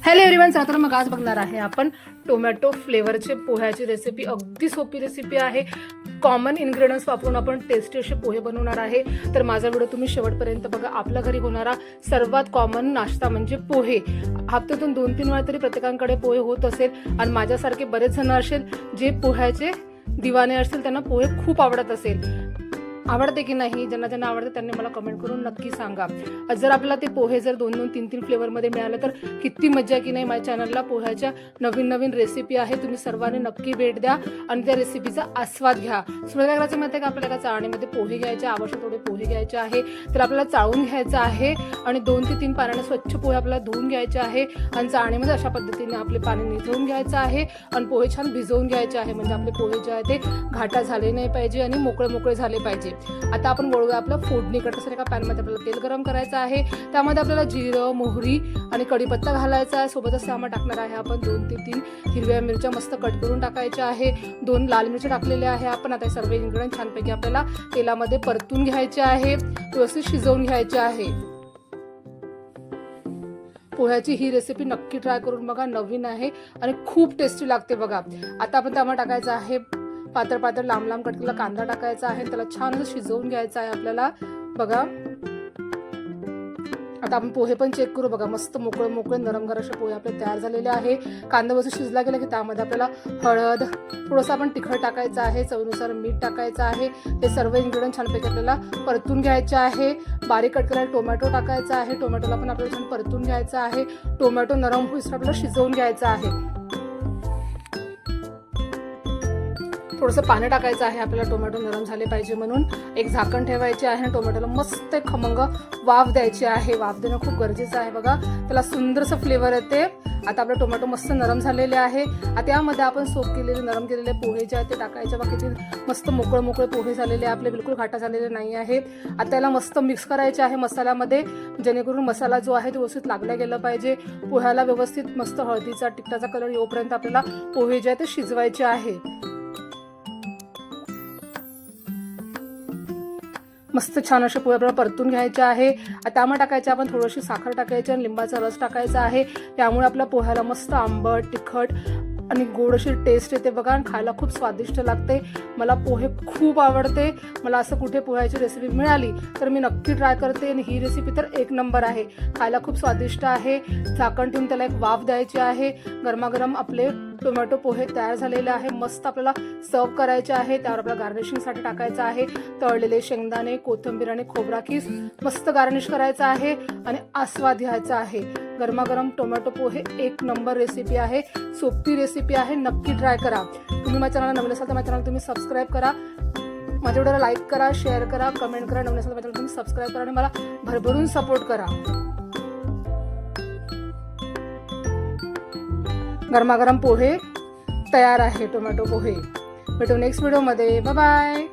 Hello everyone, तर मग आज बघणार आहे आपण टोमॅटो फ्लेवरचे पोह्याची रेसिपी। अगदी सोपी रेसिपी आहे। कॉमन इन्ग्रेडियंट्स वापरून आपण टेस्टी असे पोहे बनवणार आहे। तर माझा व्हिडिओ तुम्ही शेवटपर्यंत बघा। आपल्या घरी होणारा सर्वात कॉमन नाश्ता म्हणजे पोहे। हप्त्यातून 2-3 वेळा तरी प्रत्येकाकडे पोहे होत असेल आणि माझ्यासारखे बरेच जण असेल जे पोह्याचे दिवाने असतील, त्यांना पोहे खूप आवडत असेल। आवडते की नाही? ज्यांना ज्यांना आवडते त्यांनी मला कमेंट करून नक्की सांगा। जर आपल्याला ते पोहे जर 2-2, 3-3 फ्लेवरमध्ये मिळाले तर किती मजा की नाही। माझ्या चॅनलला पोह्याच्या नवीन नवीन रेसिपी आहे, तुम्ही सर्वांनी नक्की भेट द्या आणि त्या रेसिपीचा आस्वाद घ्या। सुरुवातीला करायचं माहिती आहे का, आपल्याला चाळणीमध्ये पोहे घ्यायचे, आवश्यक थोडे पोहे घ्यायचे आहे। तर आपल्याला चाळून घ्यायचं आहे आणि 2 ते 3 पाण्याने स्वच्छ पोहे आपल्याला धुवून घ्यायचे आहे आणि चाळणीमध्ये अशा पद्धतीने आपले पाणी निथळून घ्यायचं आहे आणि पोहे छान भिजवून घ्यायचे आहे। म्हणजे आपले पोहे जे आहे ते घाटा झाले नाही पाहिजे आणि मोकळे मोकळे झाले पाहिजे। आता आपण वळूया आपलं फोडणीकडे। तसं एका पॅनमध्ये आपल्याला तेल गरम करायचं आहे, त्यामध्ये आपल्याला जिरं, मोहरी आणि कढीपत्ता घालायचा आहे। सोबतच त्यामध्ये टाकणार आहे आपण 2 ते 3 हिरव्या मिरच्या मस्त कट करून टाकायच्या आहे। 2 लाल मिरच्या टाकलेल्या आहे आपण। आता सर्व इन्ग्रेडियंट छानपैकी आपल्याला तेलामध्ये परतून घ्यायचे आहे, व्यवस्थित शिजवून घ्यायचे आहे। पोह्याची ही रेसिपी नक्की ट्राय करून बघा, नवीन आहे आणि खूप टेस्टी लागते बघा। आता आपण त्यामध्ये टाकायचं आहे पातळ पातळ लांब लांब कट केलेला कांदा टाकायचा आहे, त्याला छान असं शिजवून घ्यायचं आहे आपल्याला बघा। आता आपण पोहे पण चेक करू बघा, मस्त मोकळे मोकळे नरमगार असे पोहे आपले तयार झालेले आहे। कांदा मस्त शिजला गेला की त्यामध्ये आपल्याला हळद, थोडंसं आपण तिखट टाकायचं आहे, चवीनुसार मीठ टाकायचं आहे। हे सर्व इन्ग्रेडियंट छानपैकी आपल्याला परतून घ्यायचे आहे। बारीक कट केलेला टोमॅटो टाकायचा आहे, टोमॅटोला पण आपल्याला छान परतून घ्यायचं आहे। टोमॅटो नरम होईस आपल्याला शिजवून घ्यायचं आहे। थोडंसं पाणी टाकायचं आहे आपल्याला, टोमॅटो नरम झाले पाहिजे म्हणून। एक झाकण ठेवायचे आहे आणि टोमॅटोला मस्त खमंग वाफ द्यायची आहे। वाफ देणं खूप गरजेचं आहे बघा, त्याला सुंदरसं फ्लेवर येते। आता आपले टोमॅटो मस्त नरम झालेले आहे। आता यामध्ये आपण सोक केलेले नरम केलेले पोहे जे आहेत ते टाकायचे बघा। किती मस्त मोकळे मोकळे पोहे झालेले आपले, बिलकुल घाटा झालेले नाही आहेत। आता त्याला मस्त मिक्स करायचे आहे मसाल्यामध्ये, जेणेकरून मसाला जो आहे तो व्यवस्थित लागला गेला पाहिजे। पोह्याला व्यवस्थित मस्त हळदीचा तिखटाचा कलर येऊपर्यंत आपल्याला पोहे जे आहे ते शिजवायचे आहे। मस्त छान असे पोहे आपल्याला परतून घ्यायचे आहे। त्यामध्ये टाकायचे आपण थोडीशी साखर टाकायची आणि लिंबाचा रस टाकायचा आहे। त्यामुळे आपल्या पोह्याला मस्त आंबट, तिखट आणि गोड अशी टेस्ट येते बघा आणि खायला खूप स्वादिष्ट लागते। मला पोहे खूप आवडते। मला असं कुठे पोह्याची रेसिपी मिळाली तर मी नक्की ट्राय करते आणि ही रेसिपी तर 1 नंबर आहे। खायला खूप स्वादिष्ट आहे। झाकण ठेवून त्याला एक वाफ द्यायची आहे। गरमागरम आपले टोमॅटो पोहे तयार झालेले आहे। मस्त आपल्याला सर्व करायचे आहे। त्यावर आपल्याला गार्निशिंगसाठी टाकायचं आहे तळलेले शेंगदाणे, कोथिंबीर आणि खोबरा किस मस्त गार्निश करायचं आहे आणि आस्वाद घ्यायचा आहे। गरमागरम टोमॅटो पोहे 1 नंबर रेसिपी आहे, सोपी रेसिपी आहे, नक्की ट्राय करा। तुम्ही माझ्या चॅनलला नवीन असाल तर माझ्या चॅनल तुम्ही सबस्क्राईब करा, माझ्या व्हिडिओला लाईक करा, शेअर करा, कमेंट करा। नवीन असाल तर माझ्या चॅनल तुम्ही सबस्क्राईब करा आणि मला भरभरून सपोर्ट करा। गरमागरम पोहे तयार आहे, टोमॅटो पोहे। भेटू नेक्स्ट व्हिडिओमध्ये, बाय बाय।